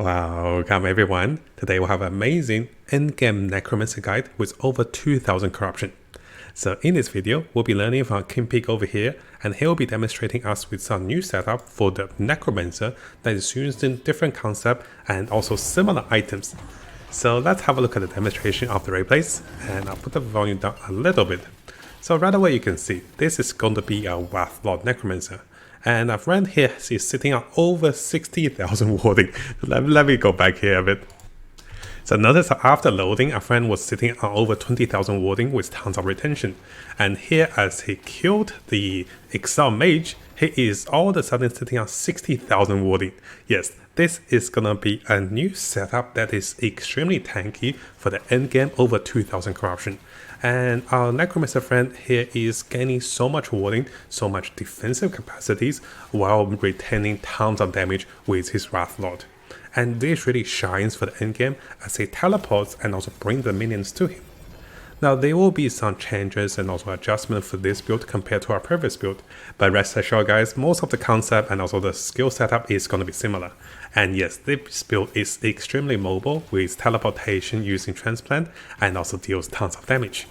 Welcome everyone. Today we'll have an amazing endgame Necromancer guide with over 2000 corruption. So in this video, we'll be learning from KingPeek over here, and he'll be demonstrating us with some new setup for the Necromancer that is using different concept and also similar items. So let's have a look at the demonstration of the replays, and I'll put the volume down a little bit. So right away you can see, this is going to be a Wrathlord Necromancer. And our friend here is sitting on over 60,000 warding. Let me go back here a bit. So notice that after loading, our friend was sitting on over 20,000 warding with tons of retention. And here, as he killed the Exile Mage, he is all of a sudden sitting on 60,000 warding. Yes, this is gonna be a new setup that is extremely tanky for the endgame over 2000 corruption. And our Necromancer friend here is gaining so much warding, so much defensive capacities, while retaining tons of damage with his Wrathlord. And this really shines for the endgame as he teleports and also brings the minions to him. Now there will be some changes and also adjustments for this build compared to our previous build, but rest assured guys, most of the concept and also the skill setup is going to be similar. And yes, this build is extremely mobile with teleportation using transplant and also deals tons of damage.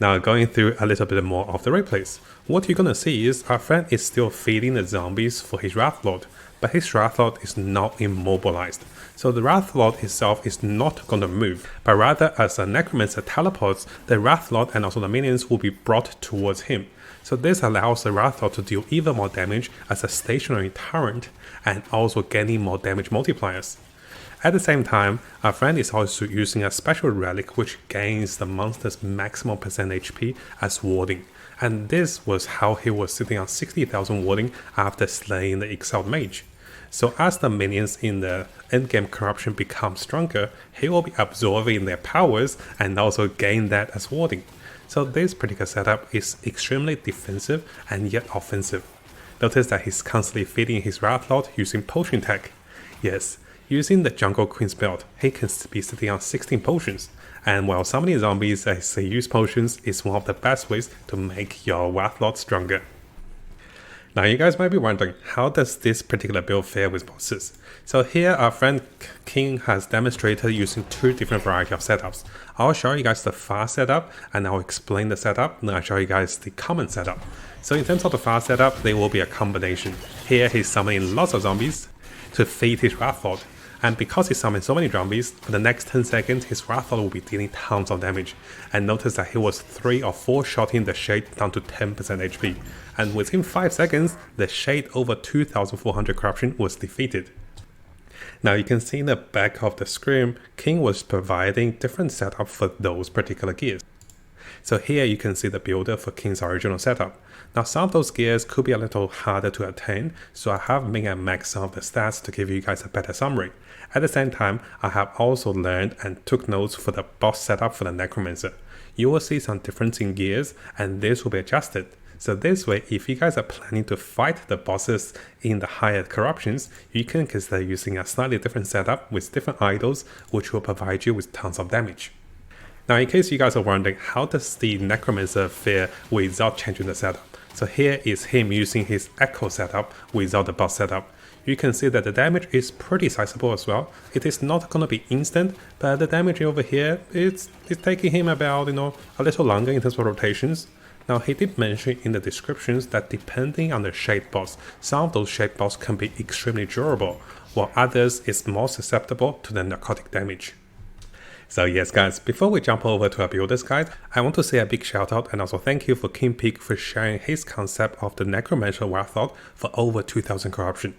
Now going through a little bit more of the replays, what you're gonna see is our friend is still feeding the zombies for his Wrathlord, but his Wrathlord is not immobilized. So the Wrathlord itself is not gonna move, but rather as a Necromancer teleports, the Wrathlord and also the minions will be brought towards him. So this allows the Wrathlord to deal even more damage as a stationary turret and also gaining more damage multipliers. At the same time, our friend is also using a special relic which gains the monster's maximum percent HP as warding, and this was how he was sitting on 60,000 warding after slaying the Exiled Mage. So as the minions in the endgame corruption become stronger, he will be absorbing their powers and also gain that as warding. So this particular setup is extremely defensive and yet offensive. Notice that he's constantly feeding his Wrathlord using potion tech. Yes. Using the Jungle Queen's belt, he can be sitting on 16 potions, and while summoning zombies as they use potions is one of the best ways to make your Wrathlord stronger. Now you guys might be wondering, how does this particular build fare with bosses? So here our friend King has demonstrated using two different varieties of setups. I'll show you guys the fast setup and I'll explain the setup, then I'll show you guys the common setup. So in terms of the fast setup, there will be a combination. Here he's summoning lots of zombies to feed his Wrathlord. And because he summoned so many zombies, for the next 10 seconds his Wrathlord will be dealing tons of damage. And notice that he was 3 or 4 shotting the Shade down to 10% HP. And within 5 seconds, the Shade over 2400 corruption was defeated. Now you can see in the back of the screen, King was providing different setup for those particular gears. So here you can see the builder for King's original setup. Now some of those gears could be a little harder to attain, so I have made and maxed some of the stats to give you guys a better summary. At the same time, I have also learned and took notes for the boss setup for the Necromancer. You will see some difference in gears and this will be adjusted. So this way, if you guys are planning to fight the bosses in the higher corruptions, you can consider using a slightly different setup with different idols which will provide you with tons of damage. Now in case you guys are wondering, how does the Necromancer fare without changing the setup? So here is him using his Echo setup without the boss setup. You can see that the damage is pretty sizable as well. It is not going to be instant, but the damage over here it's taking him about a little longer in terms of rotations. Now he did mention in the descriptions that depending on the Shade boss, some of those Shade boss can be extremely durable, while others is more susceptible to the narcotic damage. So yes guys, before we jump over to our builder's guide, I want to say a big shout out and also thank you for KingPeek for sharing his concept of the Necromancer Wrathlord for over 2000 corruption.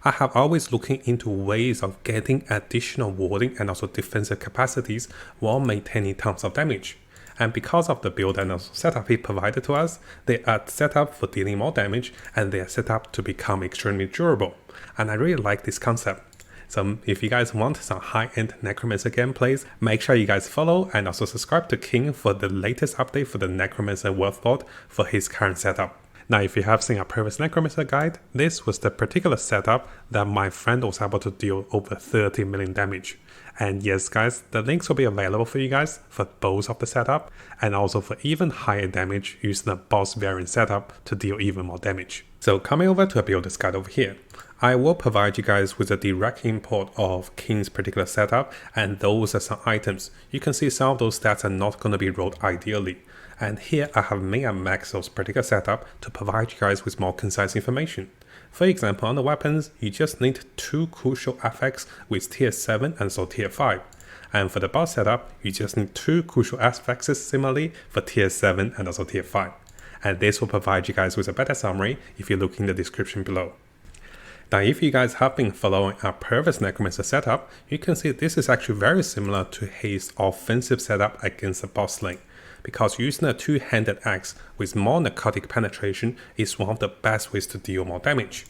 I have always looking into ways of getting additional warding and also defensive capacities while maintaining tons of damage. And because of the build and also setup he provided to us, they are set up for dealing more damage and they are set up to become extremely durable. And I really like this concept. So if you guys want some high-end Necromancer gameplays, make sure you guys follow and also subscribe to King for the latest update for the Necromancer Wrathlord for his current setup. Now if you have seen our previous Necromancer guide, this was the particular setup that my friend was able to deal over 30 million damage. And yes guys, the links will be available for you guys for both of the setup and also for even higher damage using the boss variant setup to deal even more damage. So coming over to a builder's guide over here, I will provide you guys with a direct import of King's particular setup, and those are some items. You can see some of those stats are not going to be rolled ideally. And here I have min and max those particular setup to provide you guys with more concise information. For example, on the weapons, you just need 2 crucial affects with tier 7 and so tier 5. And for the boss setup, you just need 2 crucial affects similarly for tier 7 and also tier 5. And this will provide you guys with a better summary if you look in the description below. Now, if you guys have been following our previous Necromancer setup, you can see this is actually very similar to his offensive setup against the boss lane, because using a 2-handed axe with more narcotic penetration is one of the best ways to deal more damage.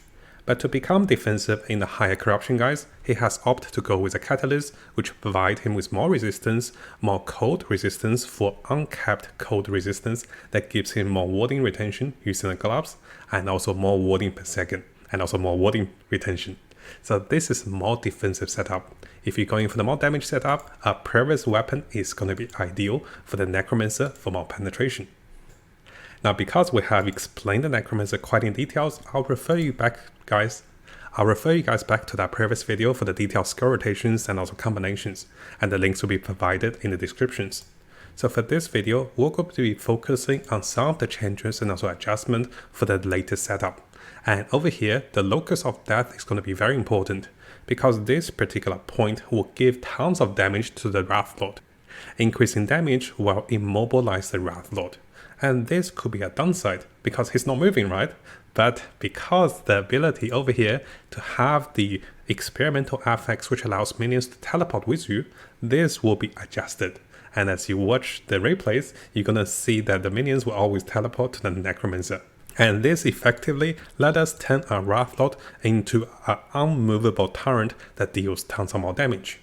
But to become defensive in the higher corruption guys, he has opted to go with a catalyst, which provide him with more resistance, more cold resistance for uncapped cold resistance that gives him more warding retention using the gloves, and also more warding per second, and also more warding retention. So this is more defensive setup. If you're going for the more damage setup, a previous weapon is going to be ideal for the Necromancer for more penetration. Now, because we have explained the Necromancer quite in details, I'll refer you guys back to that previous video for the detailed skill rotations and also combinations, and the links will be provided in the descriptions. So for this video, we're going to be focusing on some of the changes and also adjustment for the latest setup. And over here, the locus of death is going to be very important, because this particular point will give tons of damage to the Wrath Lord. Increasing damage will immobilize the Wrath Lord. And this could be a downside, because he's not moving, right? But because the ability over here to have the experimental affects which allows minions to teleport with you, this will be adjusted. And as you watch the replays, you're gonna see that the minions will always teleport to the Necromancer. And this effectively let us turn our Wrath Lord into an unmovable turret that deals tons of more damage.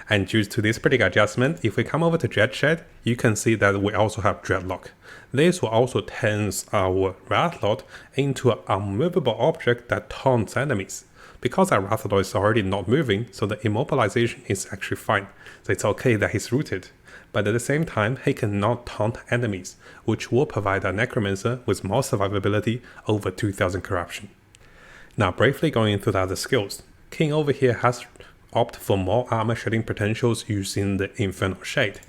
And due to this particular adjustment, if we come over to Dreadshed, you can see that we also have Dreadlock. This will also turn our Wrath Lord into an unmovable object that taunts enemies. Because our Wrath Lord is already not moving, so the immobilization is actually fine. So it's okay that he's rooted. But at the same time, he cannot taunt enemies, which will provide our Necromancer with more survivability over 2000 corruption. Now, briefly going through the other skills, King over here has opted for more armor shedding potentials using the Infernal Shade.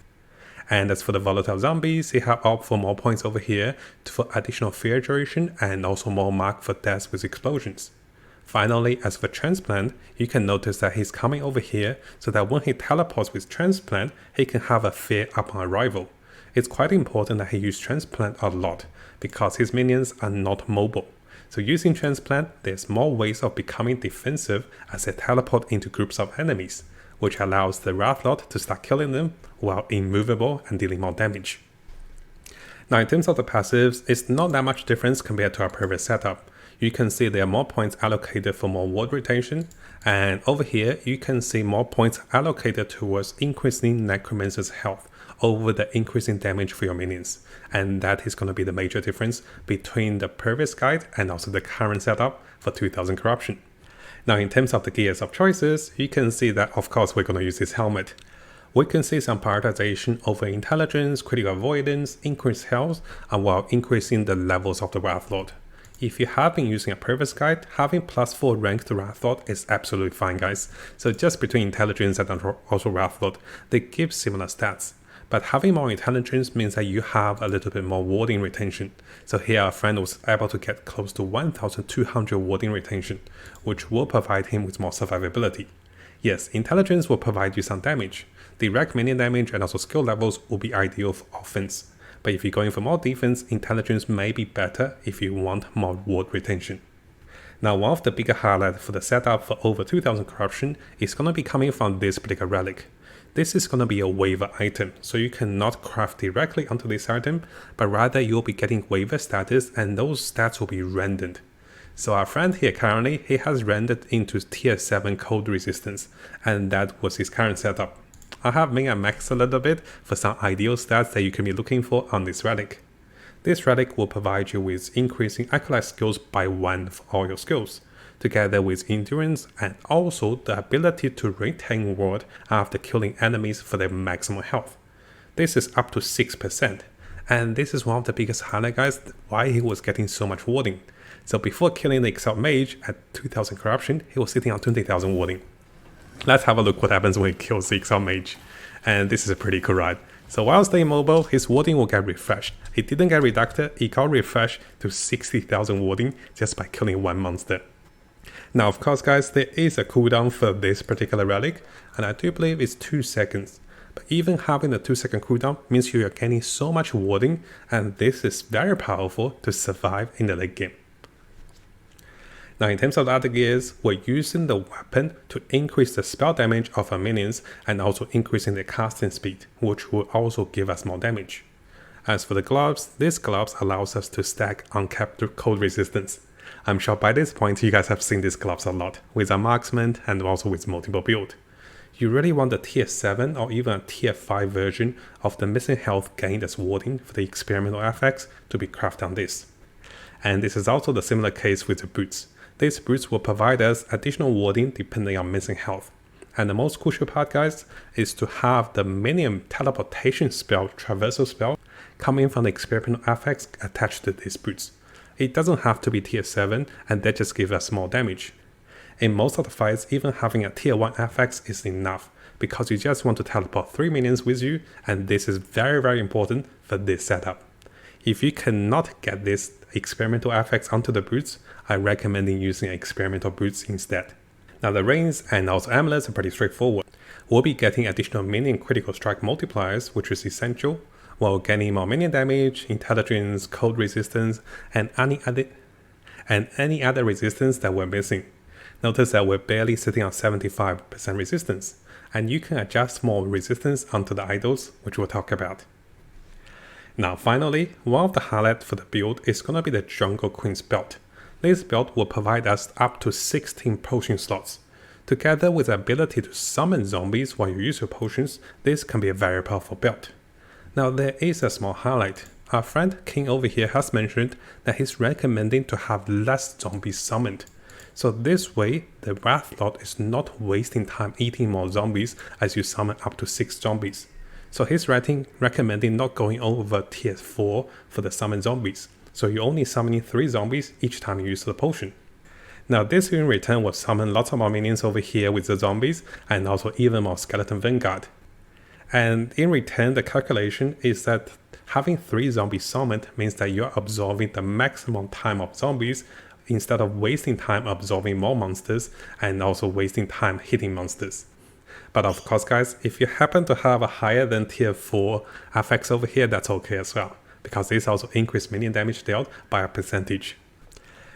And as for the volatile zombies, he have opted for more points over here for additional fear duration and also more mark for death with explosions. Finally, as for Transplant, you can notice that he's coming over here so that when he teleports with Transplant, he can have a fear upon arrival. It's quite important that he use Transplant a lot, because his minions are not mobile. So using Transplant, there's more ways of becoming defensive as they teleport into groups of enemies, which allows the Wrath Lord to start killing them while immovable and dealing more damage. Now, in terms of the passives, it's not that much difference compared to our previous setup. You can see there are more points allocated for more ward retention, and over here you can see more points allocated towards increasing Necromancer's health over the increasing damage for your minions, and that is going to be the major difference between the previous guide and also the current setup for 2000 corruption. Now, in terms of the gears of choices, you can see that of course we're going to use this helmet. We can see some prioritization over intelligence, critical avoidance, increased health, and while increasing the levels of the Wrath Lord. If you have been using a previous guide, having +4 ranked Wrath Lord is absolutely fine, guys. So just between intelligence and also Wrath Lord, they give similar stats. But having more intelligence means that you have a little bit more warding retention. So here our friend was able to get close to 1200 warding retention, which will provide him with more survivability. Yes, intelligence will provide you some damage. Direct minion damage and also skill levels will be ideal for offense. But if you're going for more defense, intelligence may be better if you want more ward retention. Now, one of the bigger highlights for the setup for over 2000 corruption is going to be coming from this particular relic. This is going to be a waiver item, so you cannot craft directly onto this item, but rather you'll be getting waiver status and those stats will be rendered. So our friend here currently, he has rendered into tier 7 cold resistance, and that was his current setup. I have min and max a little bit for some ideal stats that you can be looking for on this relic. This relic will provide you with increasing acolyte skills by 1 for all your skills, together with endurance and also the ability to retain ward after killing enemies for their maximum health. This is up to 6%, And this is one of the biggest highlight, guys, why he was getting so much warding. So before killing the Exalt Mage at 2000 corruption, he was sitting on 20,000 warding. Let's have a look what happens when he kills the Exalt Mage. And this is a pretty cool ride. So while staying mobile, his warding will get refreshed. It didn't get reducted, it got refreshed to 60,000 warding just by killing one monster. Now of course guys, there is a cooldown for this particular relic, and I do believe it's 2 seconds. But even having the 2-second cooldown means you are gaining so much warding, and this is very powerful to survive in the late game. Now in terms of the other gears, we're using the weapon to increase the spell damage of our minions and also increasing the casting speed, which will also give us more damage. As for the gloves, this gloves allows us to stack uncapped cold resistance. I'm sure by this point you guys have seen these gloves a lot, with a marksman and also with multiple build. You really want the tier 7 or even a tier 5 version of the missing health gained as warding for the experimental FX to be crafted on this. And this is also the similar case with the boots. These boots will provide us additional warding depending on missing health. And the most crucial part, guys, is to have the minion teleportation spell, traversal spell, coming from the experimental FX attached to these boots. It doesn't have to be tier 7, and that just gives us more damage. In most of the fights, even having a tier 1 FX is enough, because you just want to teleport 3 minions with you, and this is very important for this setup. If you cannot get this experimental FX onto the boots, I recommend using experimental boots instead. Now the rings and also amulets are pretty straightforward. We'll be getting additional minion critical strike multipliers, which is essential, while getting more minion damage, intelligence, cold resistance, and any other resistance that we're missing. Notice that we're barely sitting on 75% resistance, and you can adjust more resistance onto the idols, which we'll talk about. Now finally, one of the highlights for the build is going to be the Jungle Queen's belt. This belt will provide us up to 16 potion slots. Together with the ability to summon zombies while you use your potions, this can be a very powerful belt. Now there is a small highlight. Our friend King over here has mentioned that he's recommending to have less zombies summoned. So this way, the Wrath Lord is not wasting time eating more zombies as you summon up to 6 zombies. So he's recommending not going over tier 4 for the summon zombies. So you're only summoning 3 zombies each time you use the potion. Now this in return will summon lots of more minions over here with the zombies and also even more Skeleton Vanguard. And in return, the calculation is that having 3 zombies summoned means that you're absorbing the maximum time of zombies instead of wasting time absorbing more monsters and also wasting time hitting monsters. But of course guys, if you happen to have a higher than tier 4 FX over here, that's okay as well, because this also increases minion damage dealt by a percentage.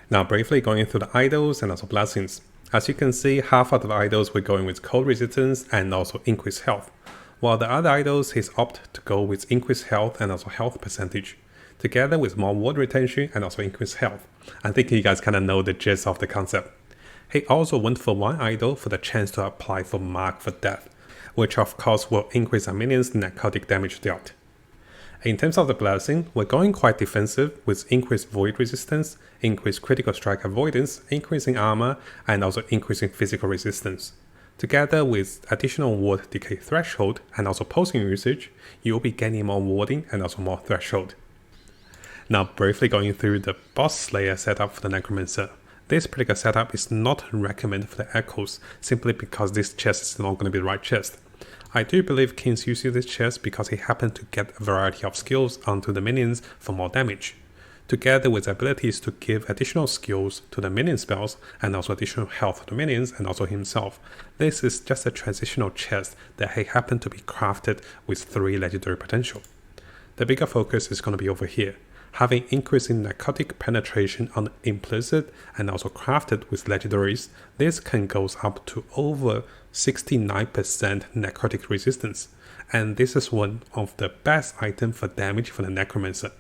Now briefly going through the idols and also blessings. As you can see, half of the idols we're going with cold resistance and also increased health, while the other idols he's opted to go with increased health and also health percentage, together with more ward retention and also increased health. I think you guys kind of know the gist of the concept. He also went for one idol for the chance to apply for Mark for Death, which of course will increase our minions' necrotic damage dealt. In terms of the blessing, we're going quite defensive with increased void resistance, increased critical strike avoidance, increasing armor, and also increasing physical resistance. Together with additional ward decay threshold and also potion usage, you'll be gaining more warding and also more threshold. Now briefly going through the boss slayer setup for the Necromancer. This particular setup is not recommended for the Echoes, simply because this chest is not going to be the right chest. I do believe King's using this chest because he happened to get a variety of skills onto the minions for more damage, together with abilities to give additional skills to the minion spells and also additional health to the minions and also himself. This is just a transitional chest that he happened to be crafted with 3 legendary potential. The bigger focus is going to be over here, having increasing narcotic penetration on implicit and also crafted with legendaries. This can go up to over 69% necrotic resistance, and this is one of the best items for damage for the Necromancer.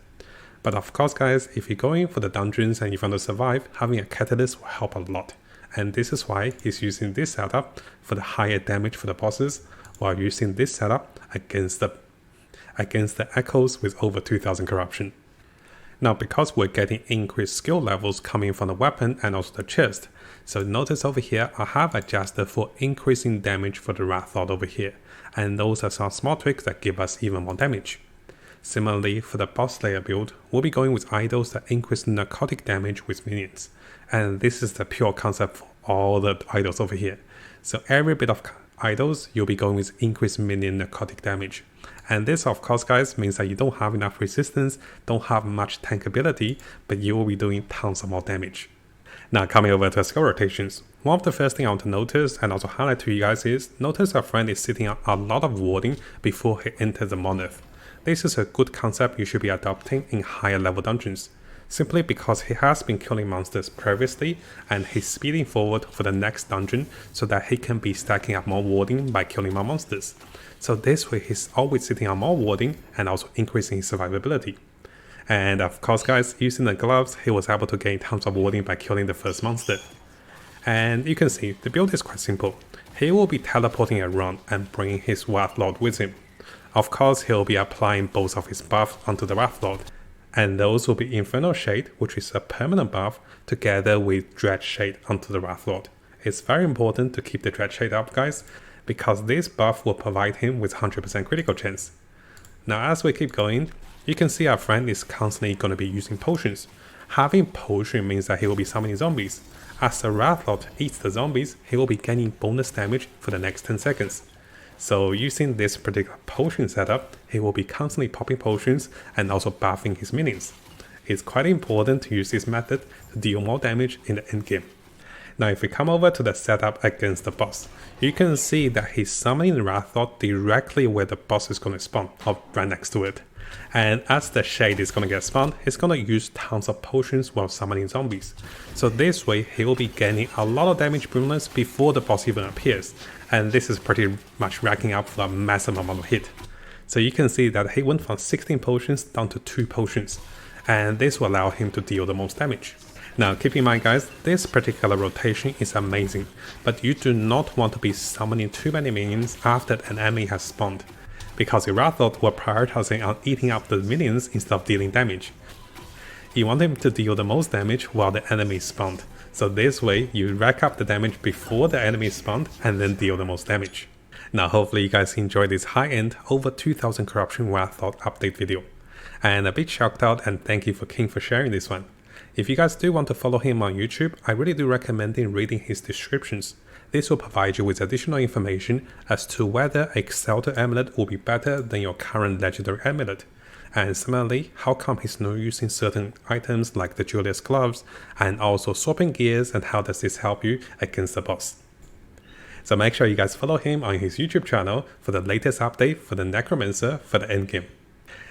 But of course guys, if you're going for the dungeons and you want to survive, having a catalyst will help a lot, and this is why he's using this setup for the higher damage for the bosses, while using this setup against the Echoes with over 2000 corruption. Now because we're getting increased skill levels coming from the weapon and also the chest, so notice over here I have adjusted for increasing damage for the Wrath Lord over here, and those are some small tweaks that give us even more damage. Similarly, for the boss layer build, we'll be going with idols that increase narcotic damage with minions. And this is the pure concept for all the idols over here. So every bit of idols, you'll be going with increased minion narcotic damage. And this, of course, guys, means that you don't have enough resistance, don't have much tank ability, but you will be doing tons of more damage. Now, coming over to skill rotations, one of the first things I want to notice and also highlight to you guys is, notice our friend is sitting on a lot of warding before he enters the Monolith. This is a good concept you should be adopting in higher level dungeons, simply because he has been killing monsters previously and he's speeding forward for the next dungeon so that he can be stacking up more warding by killing more monsters. So this way he's always sitting on more warding and also increasing his survivability. And of course guys, using the gloves, he was able to gain tons of warding by killing the first monster. And you can see, the build is quite simple. He will be teleporting around and bringing his Wrathlord with him. Of course, he'll be applying both of his buffs onto the Wrathlord. And those will be Infernal Shade, which is a permanent buff, together with Dread Shade onto the Wrathlord. It's very important to keep the Dread Shade up, guys, because this buff will provide him with 100% critical chance. Now as we keep going, you can see our friend is constantly going to be using potions. Having potion means that he will be summoning zombies. As the Wrathlord eats the zombies, he will be gaining bonus damage for the next 10 seconds. So using this particular potion setup, he will be constantly popping potions and also buffing his minions. It's quite important to use this method to deal more damage in the endgame. Now if we come over to the setup against the boss, you can see that he's summoning the Wrathlord directly where the boss is going to spawn, or right next to it. And as the shade is going to get spawned, he's going to use tons of potions while summoning zombies. So this way he will be gaining a lot of damage bonus before the boss even appears. And this is pretty much racking up for a massive amount of hit. So you can see that he went from 16 potions down to 2 potions. And this will allow him to deal the most damage. Now keep in mind guys, this particular rotation is amazing, but you do not want to be summoning too many minions after an enemy has spawned, because your Wrathlord will prioritize on eating up the minions instead of dealing damage. You want him to deal the most damage while the enemy is spawned, so this way you rack up the damage before the enemy is spawned and then deal the most damage. Now hopefully you guys enjoyed this high-end over 2000 corruption Wrathlord update video. And a big shout out and thank you for King for sharing this one. If you guys do want to follow him on YouTube, I really do recommend reading his descriptions. This will provide you with additional information as to whether a Exalted Amulet will be better than your current Legendary Amulet. And similarly, how come he's not using certain items like the Julius gloves, and also swapping gears, and how does this help you against the boss. So make sure you guys follow him on his YouTube channel for the latest update for the Necromancer for the endgame.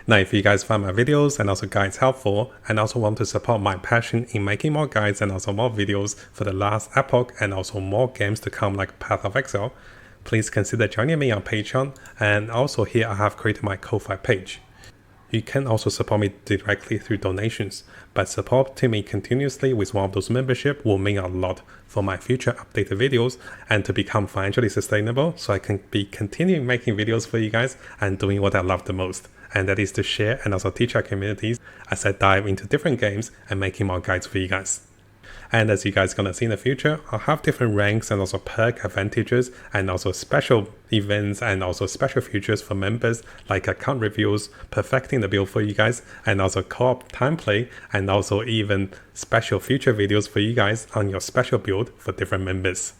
Now if you guys find my videos and also guides helpful, and also want to support my passion in making more guides and also more videos for the last epoch and also more games to come like Path of Exile, please consider joining me on Patreon, and also here I have created my Ko-Fi page. You can also support me directly through donations, but supporting me continuously with one of those memberships will mean a lot for my future updated videos and to become financially sustainable so I can be continuing making videos for you guys and doing what I love the most. And that is to share and also teach our communities as I dive into different games and making more guides for you guys. And as you guys are going to see in the future, I'll have different ranks and also perk advantages and also special events and also special features for members like account reviews, perfecting the build for you guys, and also co-op time play, and also even special future videos for you guys on your special build for different members.